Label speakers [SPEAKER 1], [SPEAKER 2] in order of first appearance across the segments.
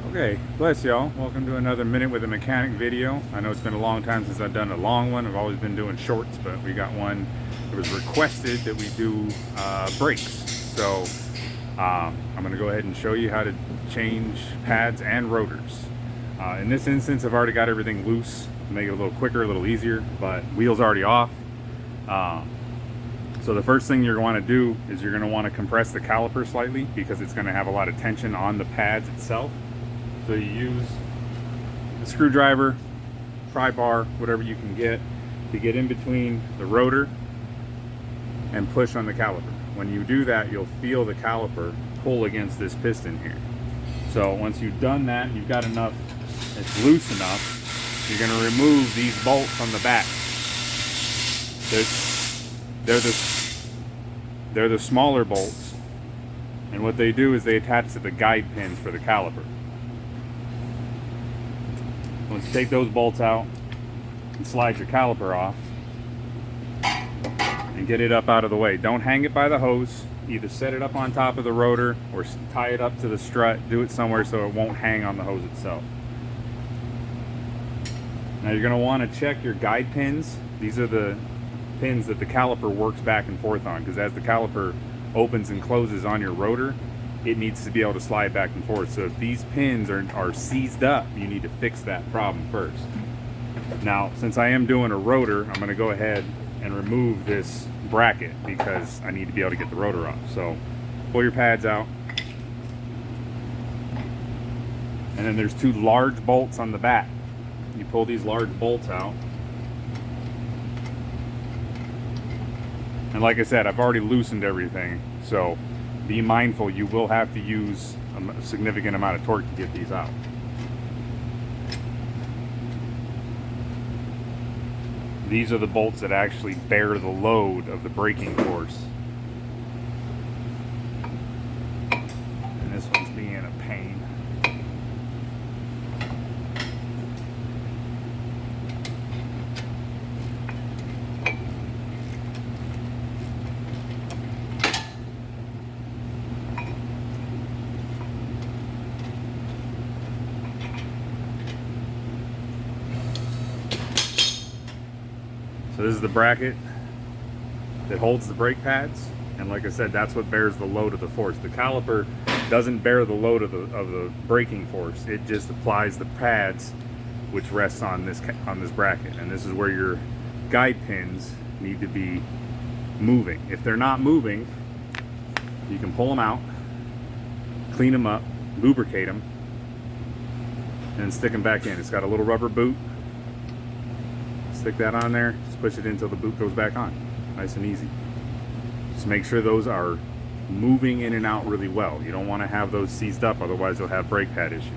[SPEAKER 1] Okay, bless y'all. Welcome to another Minute with a Mechanic video. I know it's been a long time since I've done a long one. I've always been doing shorts, but we got one that was requested that we do brakes. So I'm going to go ahead and show you how to change pads and rotors. In this instance, I've already got everything loose to make it a little quicker, a little easier, but wheels already off. So the first thing you're going to want to do is you're going to want to compress the caliper slightly because it's going to have a lot of tension on the pads itself. So you use a screwdriver, pry bar, whatever you can get to get in between the rotor and push on the caliper. When you do that, you'll feel the caliper pull against this piston here. So once you've done that, you've got enough, it's loose enough, you're going to remove these bolts on the back. They're the smaller bolts, and what they do is they attach to the guide pins for the caliper. Once you take those bolts out and slide your caliper off and get it up out of the way. Don't hang it by the hose. Either set it up on top of the rotor or tie it up to the strut. Do it somewhere so it won't hang on the hose itself. Now you're going to want to check your guide pins. These are the pins that the caliper works back and forth on, because as the caliper opens and closes on your rotor, it needs to be able to slide back and forth. So if these pins are seized up, you need to fix that problem first. Now, since I am doing a rotor, I'm going to go ahead and remove this bracket because I need to be able to get the rotor off. So pull your pads out. And then there's two large bolts on the back. You pull these large bolts out. And like I said, I've already loosened everything. So be mindful, you will have to use a significant amount of torque to get these out. These are the bolts that actually bear the load of the braking force. And this one's being a pain. So this is the bracket that holds the brake pads, and like I said, that's what bears the load of the force. The caliper doesn't bear the load of the braking force. It just applies the pads, which rests on this bracket, and this is where your guide pins need to be moving. If they're not moving, you can pull them out, clean them up, lubricate them, and stick them back in. It's got a little rubber boot. Stick that on there, just push it in until the boot goes back on. Nice and easy. Just make sure those are moving in and out really well. You don't want to have those seized up, otherwise you'll have brake pad issues.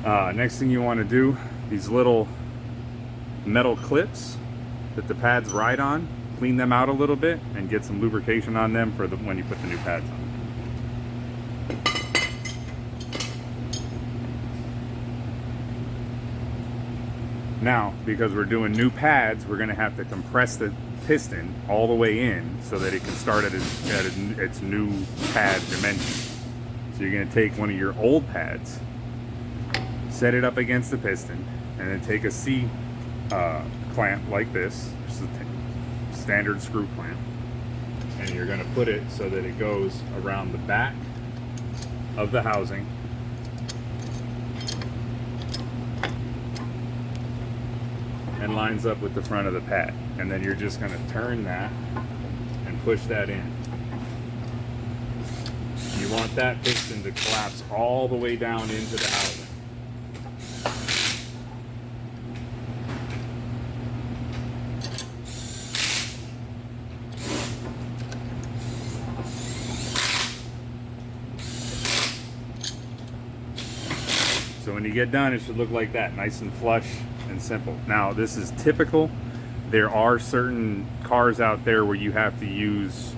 [SPEAKER 1] Next thing you want to do, these little metal clips that the pads ride on, clean them out a little bit and get some lubrication on them for when you put the new pads on. Now, because we're doing new pads, we're going to have to compress the piston all the way in so that it can start at its new pad dimension. So you're going to take one of your old pads, set it up against the piston, and then take a C clamp like this, just a standard screw clamp, and you're going to put it so that it goes around the back of the housing and lines up with the front of the pad. And then you're just going to turn that and push that in. You want that piston to collapse all the way down into the housing. So when you get done, it should look like that, nice and flush and simple. Now, this is typical. There are certain cars out there where you have to use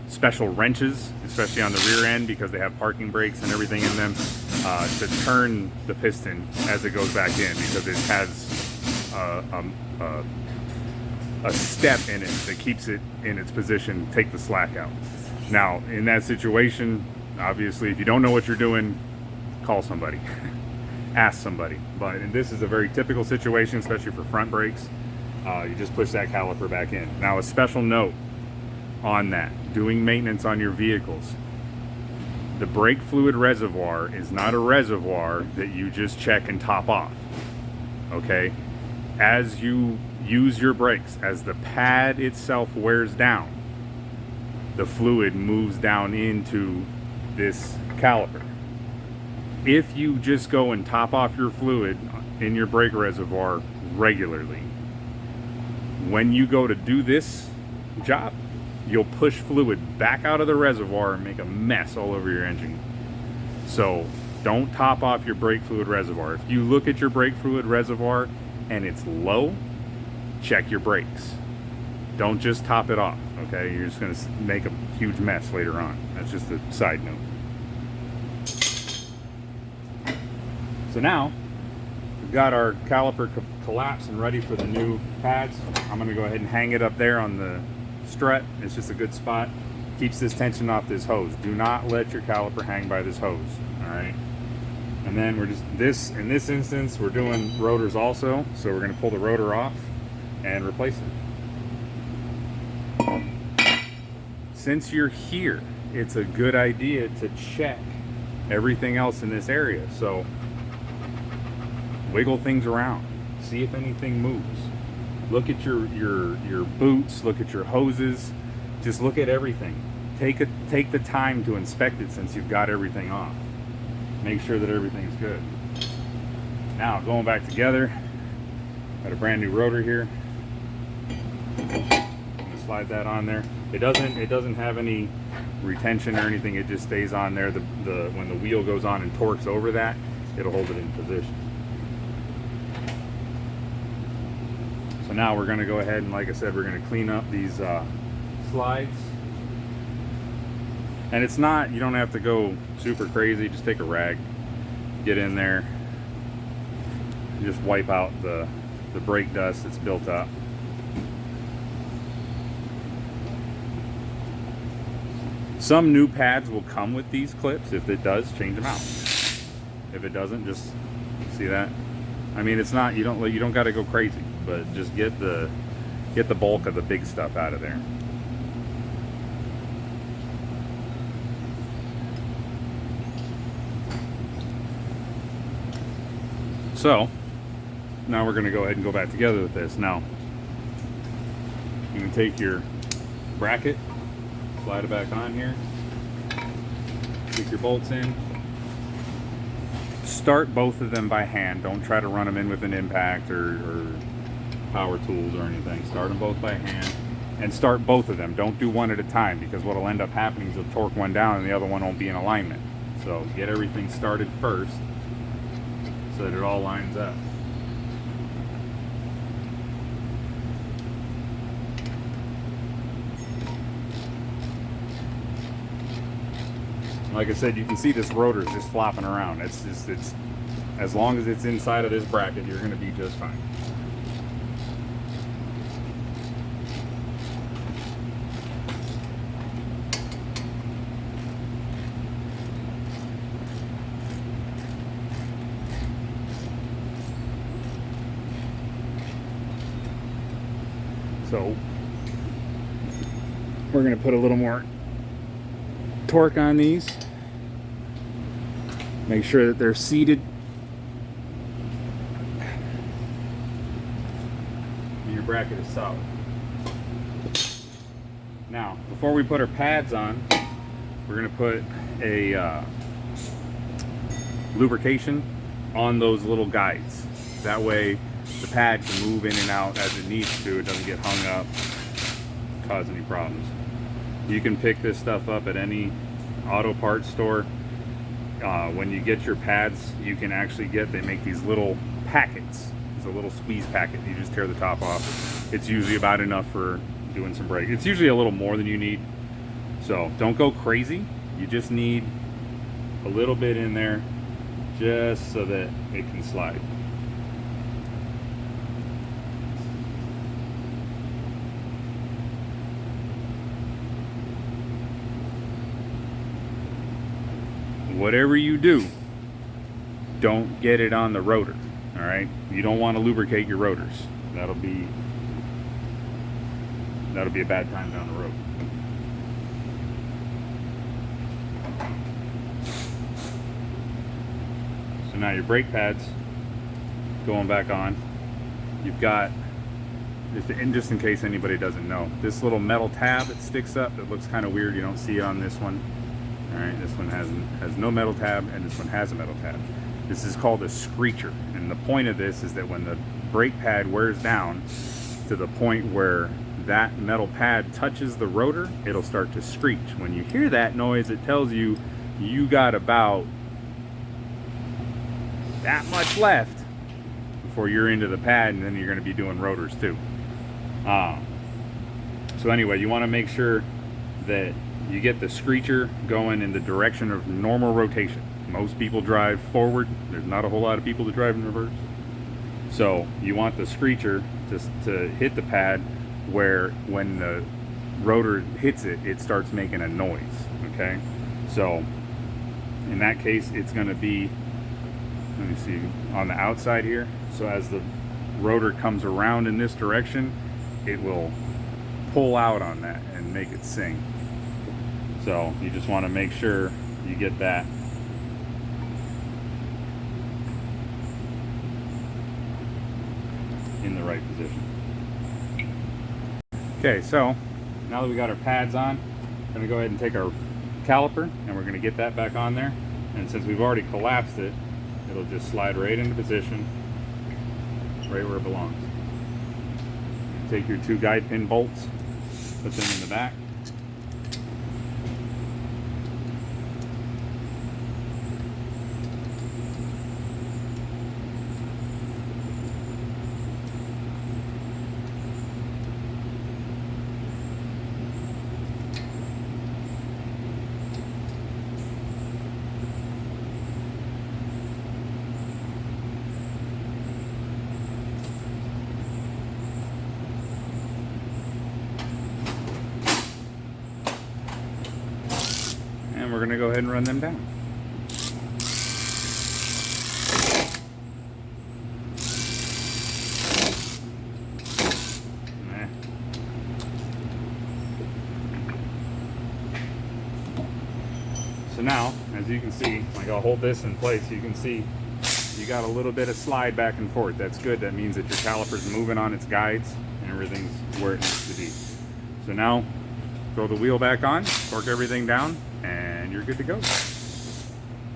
[SPEAKER 1] special wrenches, especially on the rear end, because they have parking brakes and everything in them, to turn the piston as it goes back in, because it has a step in it that keeps it in its position, take the slack out. Now, in that situation, obviously, if you don't know what you're doing, call somebody, ask somebody. But this is a very typical situation, especially for front brakes. You just push that caliper back in. Now, a special note on that, doing maintenance on your vehicles. The brake fluid reservoir is not a reservoir that you just check and top off, okay? As you use your brakes, as the pad itself wears down, the fluid moves down into this caliper. If you just go and top off your fluid in your brake reservoir regularly, when you go to do this job, you'll push fluid back out of the reservoir and make a mess all over your engine. So don't top off your brake fluid reservoir. If you look at your brake fluid reservoir and it's low, check your brakes. Don't just top it off, okay? You're just gonna make a huge mess later on. That's just a side note. So now, we've got our caliper collapsed and ready for the new pads. I'm gonna go ahead and hang it up there on the strut. It's just a good spot. Keeps this tension off this hose. Do not let your caliper hang by this hose, all right? And then we're just, in this instance, we're doing rotors also. So we're gonna pull the rotor off and replace it. Since you're here, it's a good idea to check everything else in this area. So wiggle things around, see if anything moves. Look at your boots, look at your hoses, just look at everything. Take the time to inspect it since you've got everything off. Make sure that everything's good. Now going back together, got a brand new rotor here. I'm gonna slide that on there. It doesn't have any retention or anything. It just stays on there. When the wheel goes on and torques over that, it'll hold it in position. So now we're going to go ahead and, like I said, we're going to clean up these slides. And it's not, you don't have to go super crazy. Just take a rag, get in there, and just wipe out the brake dust that's built up. Some new pads will come with these clips. If it does, change them out. If it doesn't, just see that. I mean, it's not, you don't got to go crazy, but just get the bulk of the big stuff out of there. So now we're going to go ahead and go back together with this. Now you can take your bracket, slide it back on here, stick your bolts in. Start both of them by hand. Don't try to run them in with an impact or power tools or anything. Start them both by hand and start both of them. Don't do one at a time, because what will end up happening is you'll torque one down and the other one won't be in alignment. So get everything started first so that it all lines up. Like I said, you can see this rotor is just flopping around. It's as long as it's inside of this bracket, you're going to be just fine. So we're going to put a little more torque on these. Make sure that they're seated. And your bracket is solid. Now, before we put our pads on, we're going to put a lubrication on those little guides. That way the pad can move in and out as it needs to. It doesn't get hung up, cause any problems. You can pick this stuff up at any auto parts store. When you get your pads, you can actually they make these little packets. It's a little squeeze packet. You just tear the top off. It's usually about enough for doing some brake. It's usually a little more than you need. So don't go crazy. You just need a little bit in there just so that it can slide. whatever you do, don't get it on the rotor. All right, you don't want to lubricate your rotors. That'll be a bad time down the road. So now your brake pads going back on. You've got, just in case anybody doesn't know, this little metal tab that sticks up that looks kind of weird. You don't see it on this one. All right, this one has no metal tab, and this one has a metal tab. This is called a screecher, and the point of this is that when the brake pad wears down to the point where that metal pad touches the rotor, it'll start to screech. When you hear that noise, it tells you you got about that much left before you're into the pad, and then you're going to be doing rotors too. So anyway, you want to make sure that you get the screecher going in the direction of normal rotation. Most people drive forward. There's not a whole lot of people that drive in reverse. So you want the screecher to hit the pad where when the rotor hits it, it starts making a noise, okay? So in that case, it's gonna be, let me see, on the outside here. So as the rotor comes around in this direction, it will pull out on that and make it sing. So you just wanna make sure you get that in the right position. Okay, so now that we got our pads on, I'm gonna go ahead and take our caliper and we're gonna get that back on there. And since we've already collapsed it, it'll just slide right into position, right where it belongs. Take your 2 guide pin bolts, put them in the back. And we're going to go ahead and run them down. So now, as you can see, like I'll hold this in place, you can see you got a little bit of slide back and forth. That's good. That means that your caliper's moving on its guides and everything's where it needs to be. So now, throw the wheel back on, torque everything down, and you're good to go.